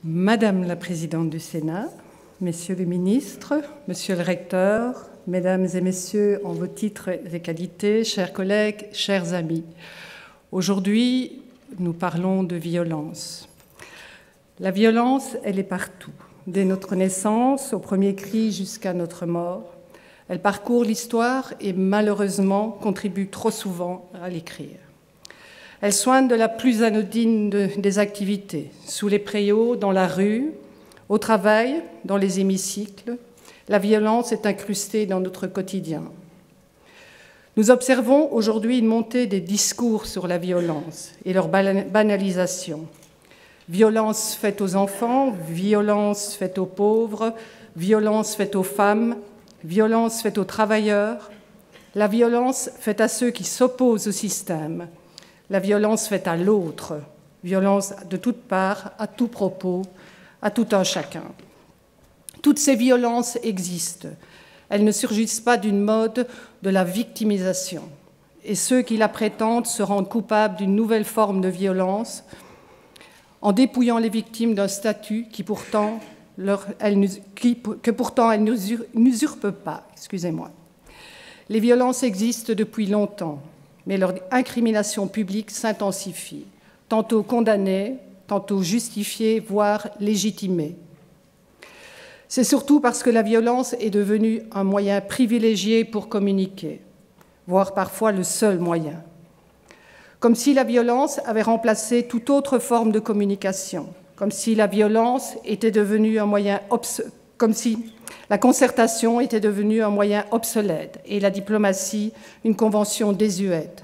Madame la Présidente du Sénat, Messieurs les ministres, Monsieur le Recteur, Mesdames et Messieurs, en vos titres et qualités, chers collègues, chers amis, aujourd'hui, nous parlons de violence. La violence, elle est partout, dès notre naissance, au premier cri jusqu'à notre mort. Elle parcourt l'histoire et malheureusement contribue trop souvent à l'écrire. Elle soigne de la plus anodine des activités, sous les préaux, dans la rue, au travail, dans les hémicycles. La violence est incrustée dans notre quotidien. Nous observons aujourd'hui une montée des discours sur la violence et leur banalisation. Violence faite aux enfants, violence faite aux pauvres, violence faite aux femmes, violence faite aux travailleurs, la violence faite à ceux qui s'opposent au système, la violence faite à l'autre, violence de toutes parts, à tout propos, à tout un chacun. Toutes ces violences existent. Elles ne surgissent pas d'une mode de la victimisation. Et ceux qui la prétendent se rendent coupables d'une nouvelle forme de violence en dépouillant les victimes d'un statut que pourtant elles n'usurpent pas. Excusez-moi. Les violences existent depuis longtemps, mais leur incrimination publique s'intensifie, tantôt condamnée, tantôt justifiée, voire légitimée. C'est surtout parce que la violence est devenue un moyen privilégié pour communiquer, voire parfois le seul moyen. Comme si la violence avait remplacé toute autre forme de communication, comme si la violence était devenue un moyen comme si la concertation était devenue un moyen obsolète et la diplomatie une convention désuète,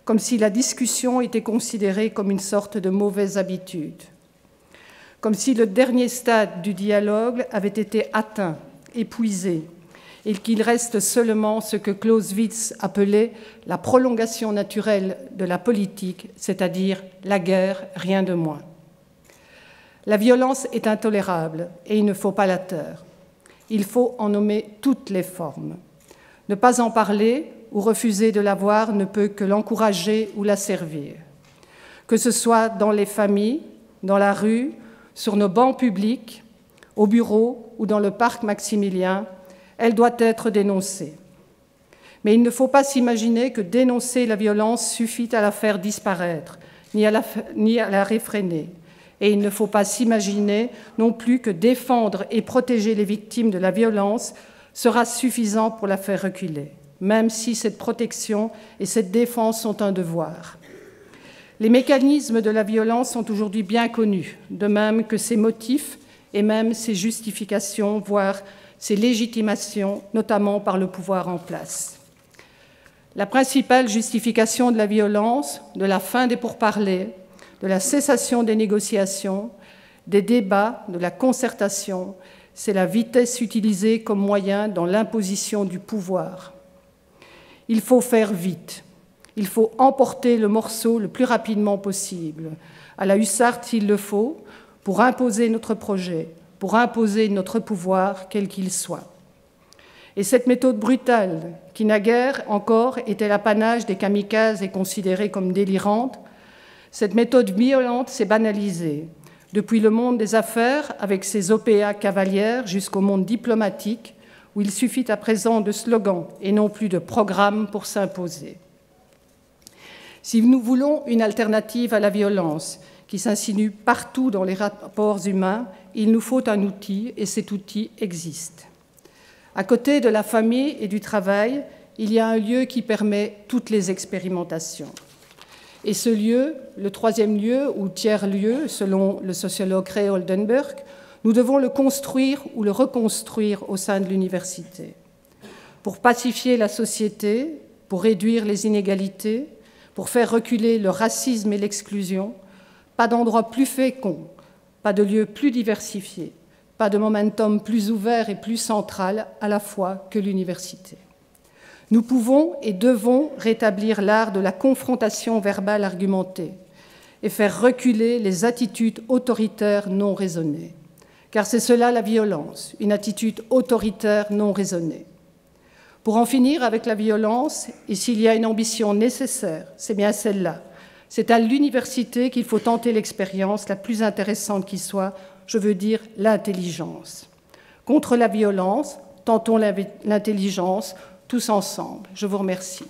comme si la discussion était considérée comme une sorte de mauvaise habitude, comme si le dernier stade du dialogue avait été atteint, épuisé, et qu'il reste seulement ce que Clausewitz appelait la prolongation naturelle de la politique, c'est-à-dire la guerre, rien de moins. La violence est intolérable et il ne faut pas la taire. Il faut en nommer toutes les formes. Ne pas en parler ou refuser de la voir ne peut que l'encourager ou la servir. Que ce soit dans les familles, dans la rue, sur nos bancs publics, au bureau ou dans le parc Maximilien, elle doit être dénoncée. Mais il ne faut pas s'imaginer que dénoncer la violence suffit à la faire disparaître, ni à la réfréner. Et il ne faut pas s'imaginer non plus que défendre et protéger les victimes de la violence sera suffisant pour la faire reculer, même si cette protection et cette défense sont un devoir. Les mécanismes de la violence sont aujourd'hui bien connus, de même que ses motifs et même ses justifications, voire ses légitimations, notamment par le pouvoir en place. La principale justification de la violence, de la fin des pourparlers, de la cessation des négociations, des débats, de la concertation, c'est la vitesse utilisée comme moyen dans l'imposition du pouvoir. Il faut faire vite. Il faut emporter le morceau le plus rapidement possible, à la hussarde s'il le faut, pour imposer notre projet, pour imposer notre pouvoir, quel qu'il soit. Et cette méthode brutale, qui naguère encore était l'apanage des kamikazes et considérée comme délirante, cette méthode violente s'est banalisée, depuis le monde des affaires, avec ses OPA cavalières, jusqu'au monde diplomatique, où il suffit à présent de slogans et non plus de programmes pour s'imposer. Si nous voulons une alternative à la violence qui s'insinue partout dans les rapports humains, il nous faut un outil, et cet outil existe. À côté de la famille et du travail, il y a un lieu qui permet toutes les expérimentations. Et ce lieu, le troisième lieu ou tiers-lieu, selon le sociologue Ray Oldenburg, nous devons le construire ou le reconstruire au sein de l'université. Pour pacifier la société, pour réduire les inégalités, pour faire reculer le racisme et l'exclusion, pas d'endroit plus fécond, pas de lieu plus diversifié, pas de momentum plus ouvert et plus central à la fois que l'université. Nous pouvons et devons rétablir l'art de la confrontation verbale argumentée et faire reculer les attitudes autoritaires non raisonnées. Car c'est cela la violence, une attitude autoritaire non raisonnée. Pour en finir avec la violence, et s'il y a une ambition nécessaire, c'est bien celle-là. C'est à l'université qu'il faut tenter l'expérience la plus intéressante qui soit je veux dire l'intelligence. Contre la violence, tentons l'intelligence tous ensemble. Je vous remercie.